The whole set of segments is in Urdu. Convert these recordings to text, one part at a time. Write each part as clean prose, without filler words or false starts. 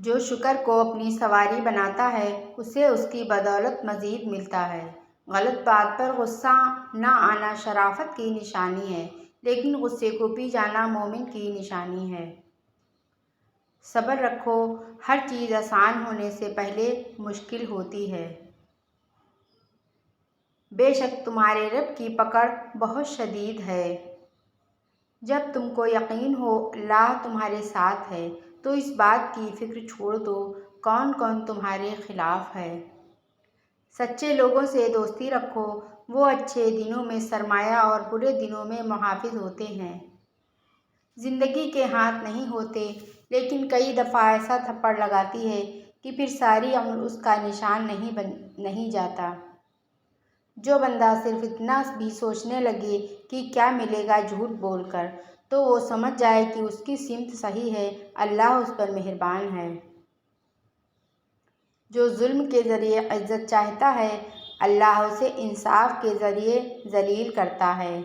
جو شکر کو اپنی سواری بناتا ہے اسے اس کی بدولت مزید ملتا ہے۔ غلط بات پر غصہ نہ آنا شرافت کی نشانی ہے، لیکن غصے کو پی جانا مومن کی نشانی ہے۔ صبر رکھو، ہر چیز آسان ہونے سے پہلے مشکل ہوتی ہے۔ بے شک تمہارے رب کی پکڑ بہت شدید ہے۔ جب تم کو یقین ہو اللہ تمہارے ساتھ ہے تو اس بات کی فکر چھوڑ دو کون کون تمہارے خلاف ہے۔ سچے لوگوں سے دوستی رکھو، وہ اچھے دنوں میں سرمایہ اور برے دنوں میں محافظ ہوتے ہیں۔ زندگی کے ہاتھ نہیں ہوتے، لیکن کئی دفعہ ایسا تھپڑ لگاتی ہے کہ پھر ساری عمر اس کا نشان نہیں جاتا۔ جو بندہ صرف اتنا بھی سوچنے لگے کہ کیا ملے گا جھوٹ بول کر، تو وہ سمجھ جائے کہ اس کی سمت صحیح ہے، اللہ اس پر مہربان ہے۔ جو ظلم کے ذریعے عزت چاہتا ہے، اللہ اسے انصاف کے ذریعے ذلیل کرتا ہے۔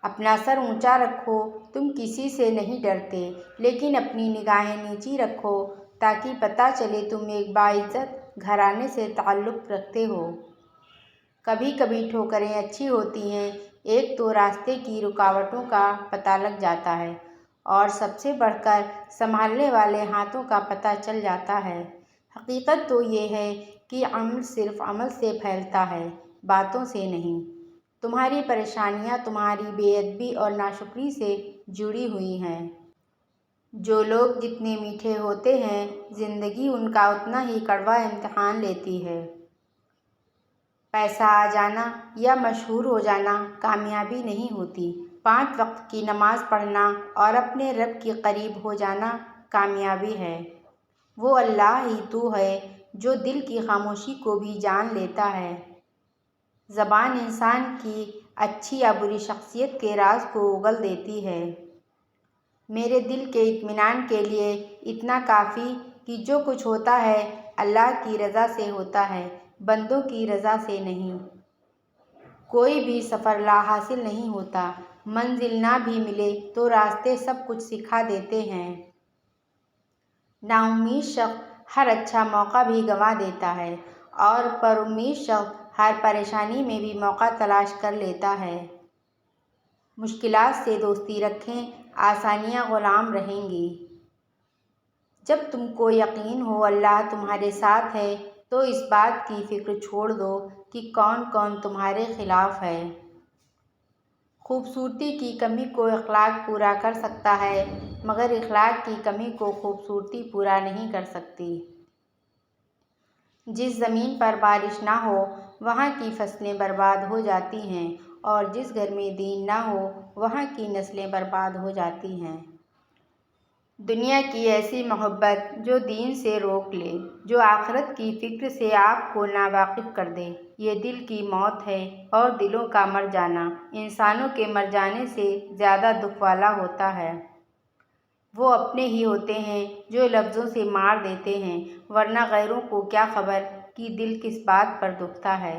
اپنا سر اونچا رکھو، تم کسی سے نہیں ڈرتے، لیکن اپنی نگاہیں نیچی رکھو تاکہ پتہ چلے تم ایک باعزت گھرانے سے تعلق رکھتے ہو۔ کبھی کبھی ٹھوکریں اچھی ہوتی ہیں، ایک تو راستے کی رکاوٹوں کا پتہ لگ جاتا ہے اور سب سے بڑھ کر سنبھالنے والے ہاتھوں کا پتہ چل جاتا ہے۔ حقیقت تو یہ ہے کہ عمل صرف عمل سے پھیلتا ہے، باتوں سے نہیں۔ تمہاری پریشانیاں تمہاری بے ادبی اور ناشکری سے جڑی ہوئی ہیں۔ جو لوگ جتنے میٹھے ہوتے ہیں، زندگی ان کا اتنا ہی کڑوا امتحان لیتی ہے۔ پیسہ آ جانا یا مشہور ہو جانا کامیابی نہیں ہوتی، 5 وقت کی نماز پڑھنا اور اپنے رب کے قریب ہو جانا کامیابی ہے۔ وہ اللہ ہی تو ہے جو دل کی خاموشی کو بھی جان لیتا ہے۔ زبان انسان کی اچھی یا بری شخصیت کے راز کو اگل دیتی ہے۔ میرے دل کے اطمینان کے لیے اتنا کافی کہ جو کچھ ہوتا ہے اللہ کی رضا سے ہوتا ہے، بندوں کی رضا سے نہیں۔ کوئی بھی سفر لا حاصل نہیں ہوتا، منزل نہ بھی ملے تو راستے سب کچھ سکھا دیتے ہیں۔ نا امید شخص ہر اچھا موقع بھی گنوا دیتا ہے اور پر امید شخص ہر پریشانی میں بھی موقع تلاش کر لیتا ہے۔ مشکلات سے دوستی رکھیں، آسانیاں غلام رہیں گی۔ جب تم کو یقین ہو اللہ تمہارے ساتھ ہے تو اس بات کی فکر چھوڑ دو کہ کون کون تمہارے خلاف ہے۔ خوبصورتی کی کمی کو اخلاق پورا کر سکتا ہے، مگر اخلاق کی کمی کو خوبصورتی پورا نہیں کر سکتی۔ جس زمین پر بارش نہ ہو وہاں کی فصلیں برباد ہو جاتی ہیں، اور جس گھر میں دین نہ ہو وہاں کی نسلیں برباد ہو جاتی ہیں۔ دنیا کی ایسی محبت جو دین سے روک لے، جو آخرت کی فکر سے آپ کو ناواقف کر دے، یہ دل کی موت ہے، اور دلوں کا مر جانا انسانوں کے مر جانے سے زیادہ دکھ والا ہوتا ہے۔ وہ اپنے ہی ہوتے ہیں جو لفظوں سے مار دیتے ہیں، ورنہ غیروں کو کیا خبر کہ دل کس بات پر دکھتا ہے۔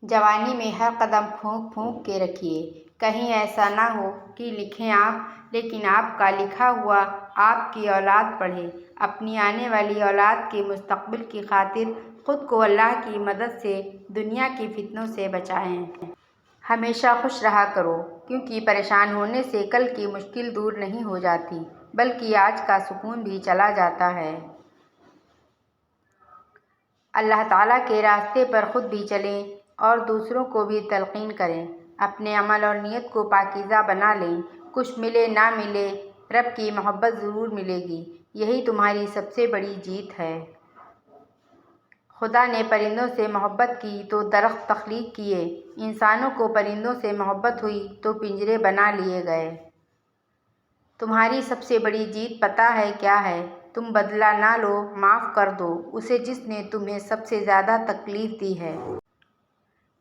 جوانی میں ہر قدم پھونک پھونک کے رکھیے، کہیں ایسا نہ ہو کہ لکھیں آپ لیکن آپ کا لکھا ہوا آپ کی اولاد پڑھے۔ اپنی آنے والی اولاد کے مستقبل کی خاطر خود کو اللہ کی مدد سے دنیا کے فتنوں سے بچائیں۔ ہمیشہ خوش رہا کرو، کیونکہ پریشان ہونے سے کل کی مشکل دور نہیں ہو جاتی بلکہ آج کا سکون بھی چلا جاتا ہے۔ اللہ تعالیٰ کے راستے پر خود بھی چلیں اور دوسروں کو بھی تلقین کریں۔ اپنے عمل اور نیت کو پاکیزہ بنا لیں، کچھ ملے نہ ملے رب کی محبت ضرور ملے گی، یہی تمہاری سب سے بڑی جیت ہے۔ خدا نے پرندوں سے محبت کی تو درخت تخلیق کیے، انسانوں کو پرندوں سے محبت ہوئی تو پنجرے بنا لیے گئے۔ تمہاری سب سے بڑی جیت پتہ ہے کیا ہے؟ تم بدلہ نہ لو، معاف کر دو اسے جس نے تمہیں سب سے زیادہ تکلیف دی ہے۔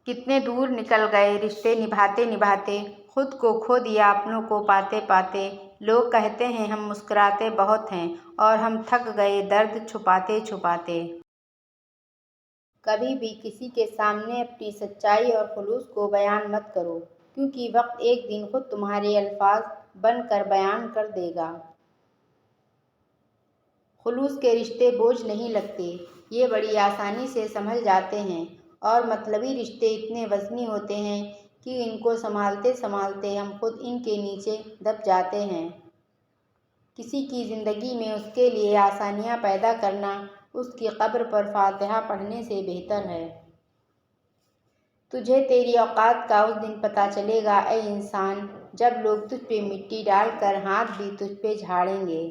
کتنے دور نکل گئے رشتے نبھاتے نبھاتے، خود کو کھو دیا اپنوں کو پاتے پاتے۔ لوگ کہتے ہیں ہم مسکراتے بہت ہیں اور ہم تھک گئے درد چھپاتے چھپاتے۔ کبھی بھی کسی کے سامنے اپنی سچائی اور خلوص کو بیان مت کرو، کیونکہ وقت ایک دن خود تمہارے الفاظ بن کر بیان کر دے گا۔ خلوص کے رشتے بوجھ نہیں لگتے، یہ بڑی آسانی سے سنبھل جاتے ہیں، اور مطلبی رشتے اتنے وزنی ہوتے ہیں کہ ان کو سنبھالتے سنبھالتے ہم خود ان کے نیچے دب جاتے ہیں۔ کسی کی زندگی میں اس کے لیے آسانیاں پیدا کرنا اس کی قبر پر فاتحہ پڑھنے سے بہتر ہے۔ تجھے تیری اوقات کا اس دن پتہ چلے گا اے انسان، جب لوگ تجھ پہ مٹی ڈال کر ہاتھ بھی تجھ پہ جھاڑیں گے۔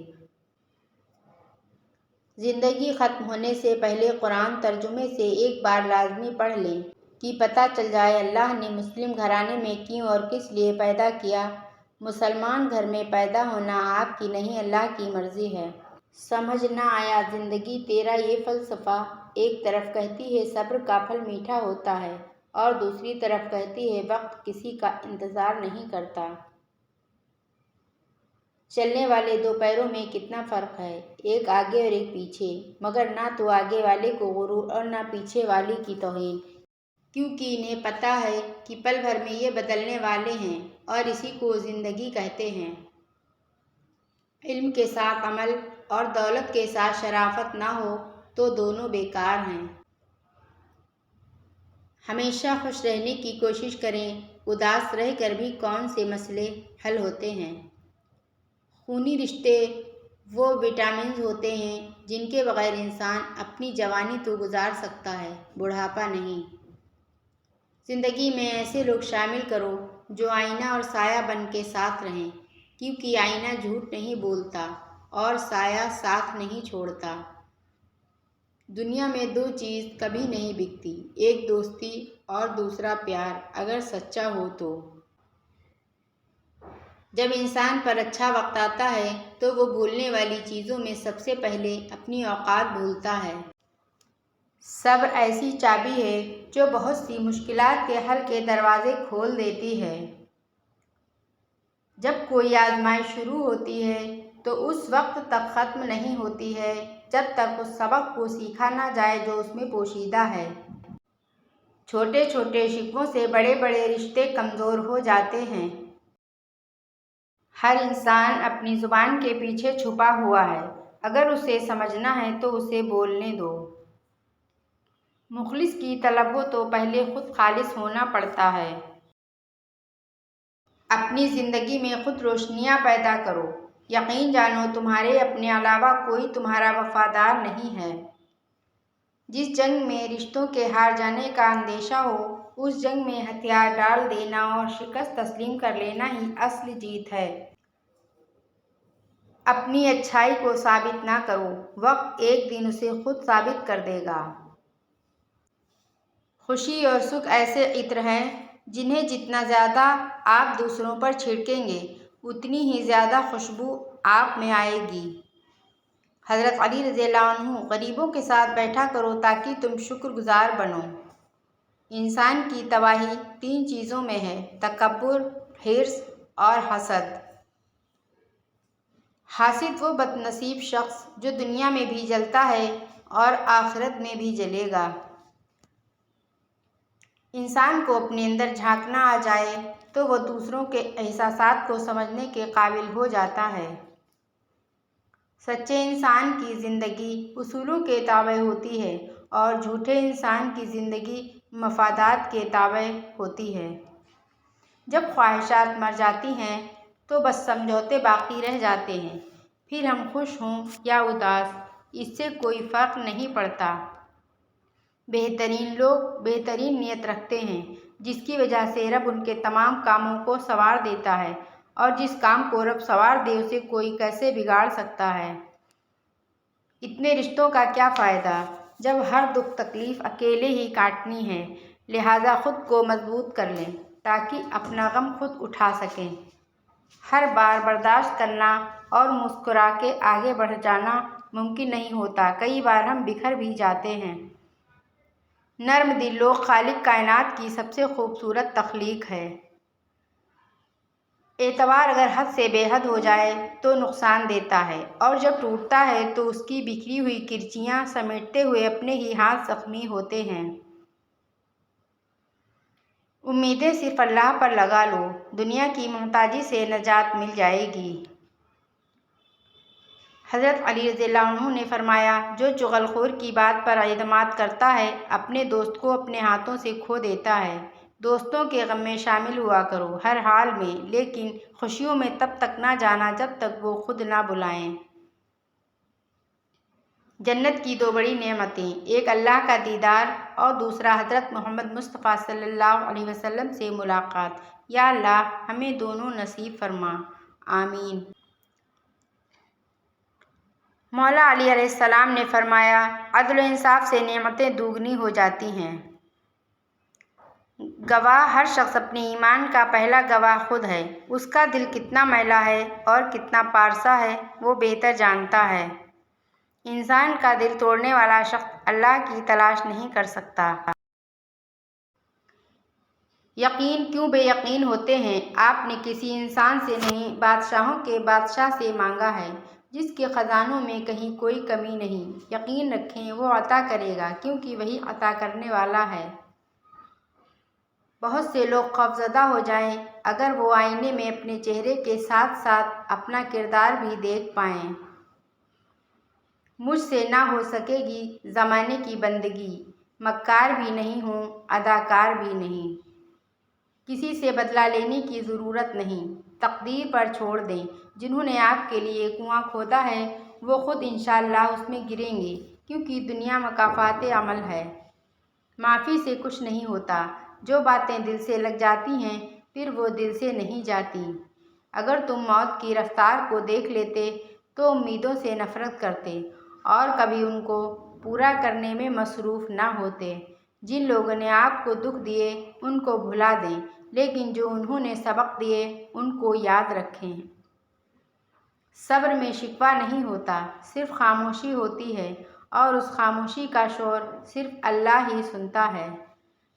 زندگی ختم ہونے سے پہلے قرآن ترجمے سے ایک بار لازمی پڑھ لیں کہ پتہ چل جائے اللہ نے مسلم گھرانے میں کیوں اور کس لیے پیدا کیا۔ مسلمان گھر میں پیدا ہونا آپ کی نہیں اللہ کی مرضی ہے۔ سمجھ نہ آیا زندگی تیرا یہ فلسفہ؟ ایک طرف کہتی ہے صبر کا پھل میٹھا ہوتا ہے، اور دوسری طرف کہتی ہے وقت کسی کا انتظار نہیں کرتا۔ چلنے والے دو پیروں میں کتنا فرق ہے، ایک آگے اور ایک پیچھے، مگر نہ تو آگے والے کو غرور اور نہ پیچھے والے کی توہین، کیونکہ انہیں پتہ ہے کہ پل بھر میں یہ بدلنے والے ہیں، اور اسی کو زندگی کہتے ہیں۔ علم کے ساتھ عمل اور دولت کے ساتھ شرافت نہ ہو تو دونوں بیکار ہیں۔ ہمیشہ خوش رہنے کی کوشش کریں، اداس رہ کر بھی کون سے مسئلے حل ہوتے ہیں۔ خونی رشتے وہ وٹامنز ہوتے ہیں جن کے بغیر انسان اپنی جوانی تو گزار سکتا ہے، بڑھاپا نہیں۔ زندگی میں ایسے لوگ شامل کرو جو آئینہ اور سایہ بن کے ساتھ رہیں، کیونکہ آئینہ جھوٹ نہیں بولتا اور سایہ ساتھ نہیں چھوڑتا۔ دنیا میں دو چیز کبھی نہیں بکتی، ایک دوستی اور دوسرا پیار، اگر سچا ہو تو۔ جب انسان پر اچھا وقت آتا ہے تو وہ بھولنے والی چیزوں میں سب سے پہلے اپنی اوقات بھولتا ہے۔ صبر ایسی چابی ہے جو بہت سی مشکلات کے حل کے دروازے کھول دیتی ہے۔ جب کوئی آزمائش شروع ہوتی ہے تو اس وقت تک ختم نہیں ہوتی ہے جب تک اس سبق کو سیکھا نہ جائے جو اس میں پوشیدہ ہے۔ چھوٹے چھوٹے شکووں سے بڑے بڑے رشتے کمزور ہو جاتے ہیں۔ ہر انسان اپنی زبان کے پیچھے چھپا ہوا ہے، اگر اسے سمجھنا ہے تو اسے بولنے دو۔ مخلص کی طلب ہو تو پہلے خود خالص ہونا پڑتا ہے۔ اپنی زندگی میں خود روشنیاں پیدا کرو، یقین جانو تمہارے اپنے علاوہ کوئی تمہارا وفادار نہیں ہے۔ جس جنگ میں رشتوں کے ہار جانے کا اندیشہ ہو، اس جنگ میں ہتھیار ڈال دینا اور شکست تسلیم کر لینا ہی اصل جیت ہے۔ اپنی اچھائی کو ثابت نہ کرو، وقت ایک دن اسے خود ثابت کر دے گا۔ خوشی اور سکھ ایسے عطر ہیں جنہیں جتنا زیادہ آپ دوسروں پر چھڑکیں گے اتنی ہی زیادہ خوشبو آپ میں آئے گی۔ حضرت علی رضی اللہ عنہ، غریبوں کے ساتھ بیٹھا کرو تاکہ تم شکر گزار بنو۔ انسان کی تباہی تین چیزوں میں ہے: تکبر، حرص اور حسد۔ حاسد وہ بد نصیب شخص جو دنیا میں بھی جلتا ہے اور آخرت میں بھی جلے گا۔ انسان کو اپنے اندر جھانکنا آ جائے تو وہ دوسروں کے احساسات کو سمجھنے کے قابل ہو جاتا ہے۔ سچے انسان کی زندگی اصولوں کے تابع ہوتی ہے اور جھوٹے انسان کی زندگی مفادات کے تابع ہوتی ہے۔ جب خواہشات مر جاتی ہیں تو بس سمجھوتے باقی رہ جاتے ہیں، پھر ہم خوش ہوں یا اداس اس سے کوئی فرق نہیں پڑتا۔ بہترین لوگ بہترین نیت رکھتے ہیں، جس کی وجہ سے رب ان کے تمام کاموں کو سنوار دیتا ہے، اور جس کام کو رب سنوار دے اسے کوئی کیسے بگاڑ سکتا ہے۔ اتنے رشتوں کا کیا فائدہ جب ہر دکھ تکلیف اکیلے ہی کاٹنی ہے۔ لہٰذا خود کو مضبوط کر لیں تاکہ اپنا غم خود اٹھا سکیں۔ ہر بار برداشت کرنا اور مسکرا کے آگے بڑھ جانا ممکن نہیں ہوتا، کئی بار ہم بکھر بھی جاتے ہیں۔ نرم دل لوگ خالق کائنات کی سب سے خوبصورت تخلیق ہے۔ اعتبار اگر حد سے بے حد ہو جائے تو نقصان دیتا ہے، اور جب ٹوٹتا ہے تو اس کی بکھری ہوئی کرچیاں سمیٹتے ہوئے اپنے ہی ہاتھ زخمی ہوتے ہیں۔ امیدیں صرف اللہ پر لگا لو، دنیا کی محتاجی سے نجات مل جائے گی۔ حضرت علی رضی اللہ عنہ نے فرمایا، جو چغل خور کی بات پر اعتماد کرتا ہے اپنے دوست کو اپنے ہاتھوں سے کھو دیتا ہے۔ دوستوں کے غم میں شامل ہوا کرو ہر حال میں، لیکن خوشیوں میں تب تک نہ جانا جب تک وہ خود نہ بلائیں۔ جنت کی دو بڑی نعمتیں، ایک اللہ کا دیدار اور دوسرا حضرت محمد مصطفیٰ صلی اللہ علیہ وسلم سے ملاقات۔ یا اللہ ہمیں دونوں نصیب فرما، آمین۔ مولا علی علیہ السلام نے فرمایا، عدل و انصاف سے نعمتیں دوگنی ہو جاتی ہیں۔ گواہ ہر شخص اپنے ایمان کا پہلا گواہ خود ہے۔ اس کا دل کتنا میلا ہے اور کتنا پارسا ہے وہ بہتر جانتا ہے۔ انسان کا دل توڑنے والا شخص اللہ کی تلاش نہیں کر سکتا۔ یقین کیوں بے یقین ہوتے ہیں؟ آپ نے کسی انسان سے نہیں، بادشاہوں کے بادشاہ سے مانگا ہے، جس کے خزانوں میں کہیں کوئی کمی نہیں۔ یقین رکھیں وہ عطا کرے گا، کیونکہ وہی عطا کرنے والا ہے۔ بہت سے لوگ خوفزدہ ہو جائیں اگر وہ آئینے میں اپنے چہرے کے ساتھ ساتھ اپنا کردار بھی دیکھ پائیں۔ مجھ سے نہ ہو سکے گی زمانے کی بندگی، مکار بھی نہیں ہوں اداکار بھی نہیں۔ کسی سے بدلہ لینے کی ضرورت نہیں، تقدیر پر چھوڑ دیں۔ جنہوں نے آپ کے لیے کنواں کھودا ہے وہ خود انشاءاللہ اس میں گریں گے، کیونکہ دنیا مکافات عمل ہے۔ معافی سے کچھ نہیں ہوتا، جو باتیں دل سے لگ جاتی ہیں پھر وہ دل سے نہیں جاتی۔ اگر تم موت کی رفتار کو دیکھ لیتے تو امیدوں سے نفرت کرتے اور کبھی ان کو پورا کرنے میں مصروف نہ ہوتے۔ جن لوگوں نے آپ کو دکھ دیے ان کو بھلا دیں، لیکن جو انہوں نے سبق دیے ان کو یاد رکھیں۔ صبر میں شکوہ نہیں ہوتا، صرف خاموشی ہوتی ہے، اور اس خاموشی کا شور صرف اللہ ہی سنتا ہے۔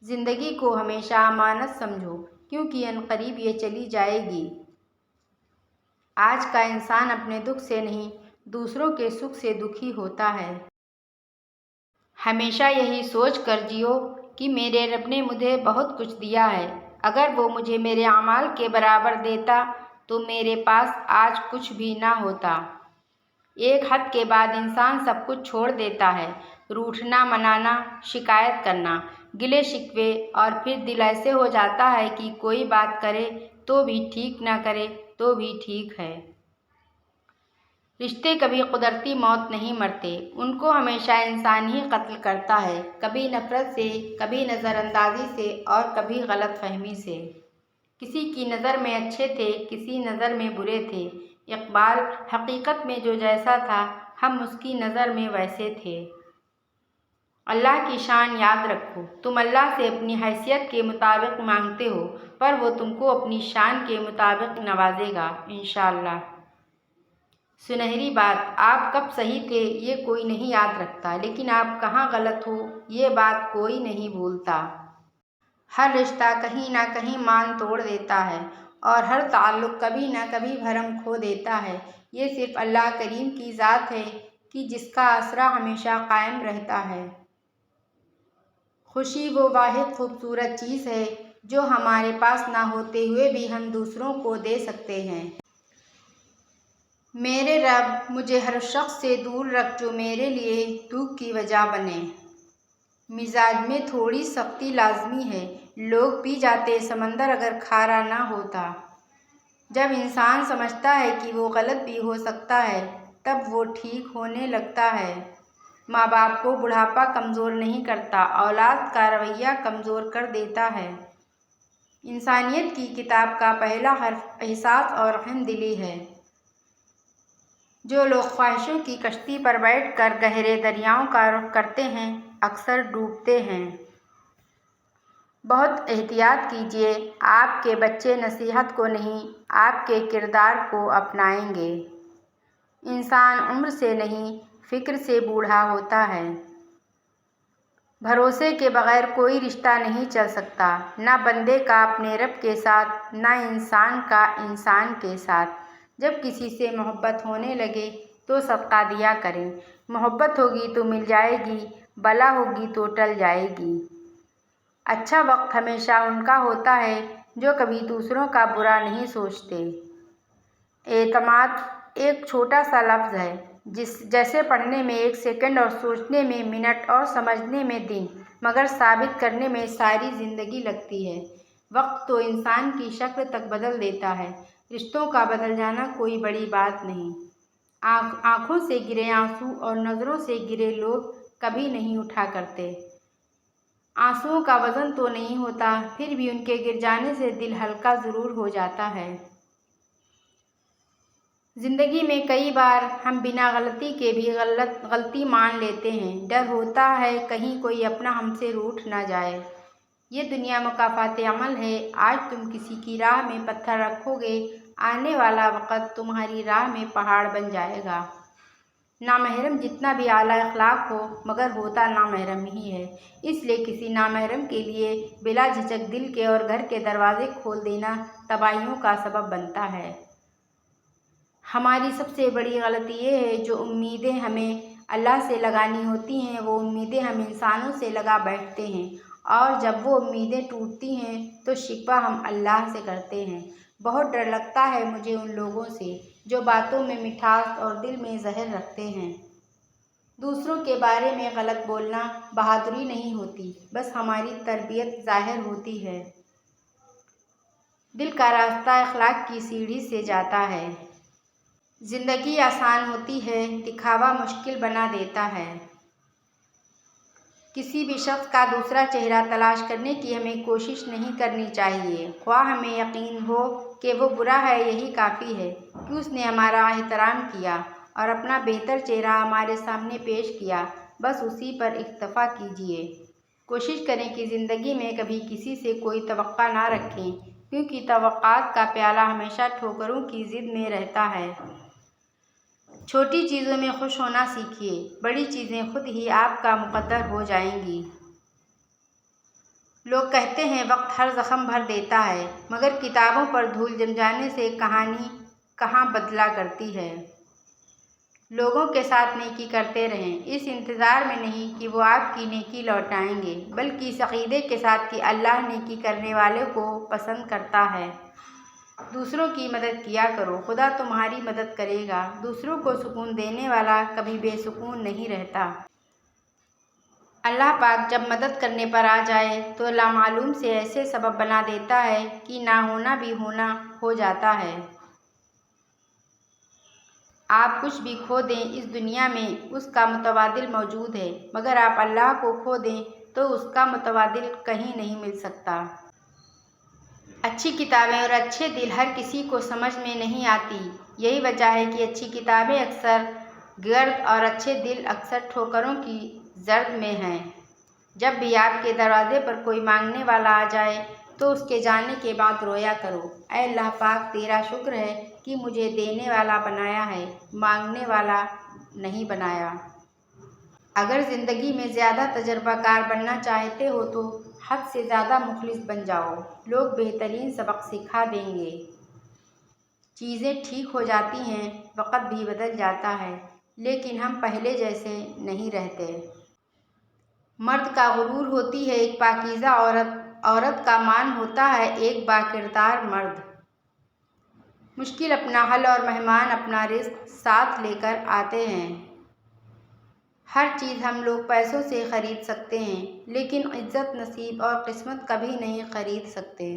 زندگی کو ہمیشہ امانت سمجھو، کیونکہ عنقریب یہ چلی جائے گی۔ آج کا انسان اپنے دکھ سے نہیں، دوسروں کے سکھ سے دکھی ہوتا ہے۔ ہمیشہ یہی سوچ کر جیو کہ میرے رب نے مجھے بہت کچھ دیا ہے، اگر وہ مجھے میرے اعمال کے برابر دیتا تو میرے پاس آج کچھ بھی نہ ہوتا۔ ایک حد کے بعد انسان سب کچھ چھوڑ دیتا ہے، روٹھنا، منانا، شکایت کرنا، گلے شکوے، اور پھر دل ایسے ہو جاتا ہے کہ کوئی بات کرے تو بھی ٹھیک نہ کرے تو بھی ٹھیک ہے۔ رشتے کبھی قدرتی موت نہیں مرتے، ان کو ہمیشہ انسان ہی قتل کرتا ہے، کبھی نفرت سے، کبھی نظر اندازی سے اور کبھی غلط فہمی سے۔ کسی کی نظر میں اچھے تھے، کسی نظر میں برے تھے۔ اقبال، حقیقت میں جو جیسا تھا ہم اس کی نظر میں ویسے تھے۔ اللہ کی شان یاد رکھو، تم اللہ سے اپنی حیثیت کے مطابق مانگتے ہو، پر وہ تم کو اپنی شان کے مطابق نوازے گا انشاءاللہ۔ سنہری بات، آپ کب صحیح تھے یہ کوئی نہیں یاد رکھتا، لیکن آپ کہاں غلط ہو یہ بات کوئی نہیں بھولتا۔ ہر رشتہ کہیں نہ کہیں مان توڑ دیتا ہے، اور ہر تعلق کبھی نہ کبھی بھرم کھو دیتا ہے۔ یہ صرف اللہ کریم کی ذات ہے کہ جس کا آسرا ہمیشہ قائم رہتا ہے۔ خوشی وہ واحد خوبصورت چیز ہے جو ہمارے پاس نہ ہوتے ہوئے بھی ہم دوسروں کو دے سکتے ہیں۔ میرے رب، مجھے ہر شخص سے دور رکھ جو میرے لیے دکھ کی وجہ بنے۔ مزاج میں تھوڑی سختی لازمی ہے، لوگ پی جاتے سمندر اگر کھارا نہ ہوتا۔ جب انسان سمجھتا ہے کہ وہ غلط بھی ہو سکتا ہے تب وہ ٹھیک ہونے لگتا ہے۔ ماں باپ کو بڑھاپا کمزور نہیں کرتا، اولاد کا رویہ کمزور کر دیتا ہے۔ انسانیت کی کتاب کا پہلا حرف احساس اور رحم دلی ہے۔ جو لوگ خواہشوں کی کشتی پر بیٹھ کر گہرے دریاؤں کا رخ کرتے ہیں اکثر ڈوبتے ہیں۔ بہت احتیاط کیجیے، آپ کے بچے نصیحت کو نہیں آپ کے کردار کو اپنائیں گے۔ انسان عمر سے نہیں فکر سے بوڑھا ہوتا ہے۔ بھروسے کے بغیر کوئی رشتہ نہیں چل سکتا، نہ بندے کا اپنے رب کے ساتھ، نہ انسان کا انسان کے ساتھ۔ جب کسی سے محبت ہونے لگے تو صدقہ دیا کریں۔ محبت ہوگی تو مل جائے گی، بلا ہوگی تو ٹل جائے گی۔ اچھا وقت ہمیشہ ان کا ہوتا ہے جو کبھی دوسروں کا برا نہیں سوچتے۔ اعتماد ایک چھوٹا سا لفظ ہے جیسے پڑھنے میں 1 سیکنڈ اور سوچنے میں منٹ اور سمجھنے میں دن، مگر ثابت کرنے میں ساری زندگی لگتی ہے۔ وقت تو انسان کی شکل تک بدل دیتا ہے، رشتوں کا بدل جانا کوئی بڑی بات نہیں۔ آنکھوں سے گرے آنسو اور نظروں سے گرے لوگ کبھی نہیں اٹھا کرتے۔ آنسوؤں کا وزن تو نہیں ہوتا، پھر بھی ان کے گر جانے سے دل ہلکا ضرور ہو جاتا ہے۔ زندگی میں کئی بار ہم بنا غلطی کے بھی غلطی مان لیتے ہیں۔ ڈر ہوتا ہے کہیں کوئی اپنا ہم سے روٹھ نہ جائے۔ یہ دنیا مکافات عمل ہے۔ آج تم کسی کی راہ میں پتھر رکھو گے، آنے والا وقت تمہاری راہ میں پہاڑ بن جائے گا۔ نامحرم جتنا بھی اعلیٰ اخلاق ہو مگر ہوتا نامحرم ہی ہے، اس لیے کسی نامحرم کے لیے بلا جھجک دل کے اور گھر کے دروازے کھول دینا تباہیوں کا سبب بنتا ہے۔ ہماری سب سے بڑی غلطی یہ ہے جو امیدیں ہمیں اللہ سے لگانی ہوتی ہیں وہ امیدیں ہم انسانوں سے لگا بیٹھتے ہیں، اور جب وہ امیدیں ٹوٹتی ہیں تو شکوہ ہم اللہ سے کرتے ہیں۔ بہت ڈر لگتا ہے مجھے ان لوگوں سے جو باتوں میں مٹھاس اور دل میں زہر رکھتے ہیں۔ دوسروں کے بارے میں غلط بولنا بہادری نہیں ہوتی، بس ہماری تربیت ظاہر ہوتی ہے۔ دل کا راستہ اخلاق کی سیڑھی سے جاتا ہے۔ زندگی آسان ہوتی ہے، دکھاوا مشکل بنا دیتا ہے۔ کسی بھی شخص کا دوسرا چہرہ تلاش کرنے کی ہمیں کوشش نہیں کرنی چاہیے، خواہ ہمیں یقین ہو کہ وہ برا ہے یہی کافی ہے کہ اس نے ہمارا احترام کیا اور اپنا بہتر چہرہ ہمارے سامنے پیش کیا، بس اسی پر اکتفا کیجیے۔ کوشش کریں کہ زندگی میں کبھی کسی سے کوئی توقع نہ رکھیں، کیونکہ توقعات کا پیالہ ہمیشہ ٹھوکروں کی زد میں رہتا ہے۔ چھوٹی چیزوں میں خوش ہونا سیکھیے، بڑی چیزیں خود ہی آپ کا مقدر ہو جائیں گی۔ لوگ کہتے ہیں وقت ہر زخم بھر دیتا ہے، مگر کتابوں پر دھول جم جانے سے کہانی کہاں بدلا کرتی ہے۔ لوگوں کے ساتھ نیکی کرتے رہیں، اس انتظار میں نہیں کہ وہ آپ کی نیکی لوٹائیں گے، بلکہ اس عقیدے کے ساتھ کہ اللہ نیکی کرنے والے کو پسند کرتا ہے۔ دوسروں کی مدد کیا کرو، خدا تمہاری مدد کرے گا۔ دوسروں کو سکون دینے والا کبھی بے سکون نہیں رہتا۔ اللہ پاک جب مدد کرنے پر آ جائے تو لامعلوم سے ایسے سبب بنا دیتا ہے کہ نہ ہونا بھی ہونا ہو جاتا ہے۔ آپ کچھ بھی کھو دیں اس دنیا میں اس کا متبادل موجود ہے، مگر آپ اللہ کو کھو دیں تو اس کا متبادل کہیں نہیں مل سکتا۔ اچھی کتابیں اور اچھے دل ہر کسی کو سمجھ میں نہیں آتی، یہی وجہ ہے کہ اچھی کتابیں اکثر گرد اور اچھے دل اکثر ٹھوکروں کی زرد میں ہیں۔ جب بھی آپ کے دروازے پر کوئی مانگنے والا آ جائے تو اس کے جانے کے بعد رویا کرو، اے اللہ پاک تیرا شکر ہے کہ مجھے دینے والا بنایا ہے، مانگنے والا نہیں بنایا۔ اگر زندگی میں زیادہ تجربہ کار بننا چاہتے ہو تو حد سے زیادہ مخلص بن جاؤ، لوگ بہترین سبق سکھا دیں گے۔ چیزیں ٹھیک ہو جاتی ہیں، وقت بھی بدل جاتا ہے، لیکن ہم پہلے جیسے نہیں رہتے۔ مرد کا غرور ہوتی ہے ایک پاکیزہ عورت، عورت کا مان ہوتا ہے ایک باکردار مرد۔ مشکل اپنا حل اور مہمان اپنا رزق ساتھ لے کر آتے ہیں۔ ہر چیز ہم لوگ پیسوں سے خرید سکتے ہیں، لیکن عزت، نصیب اور قسمت کبھی نہیں خرید سکتے۔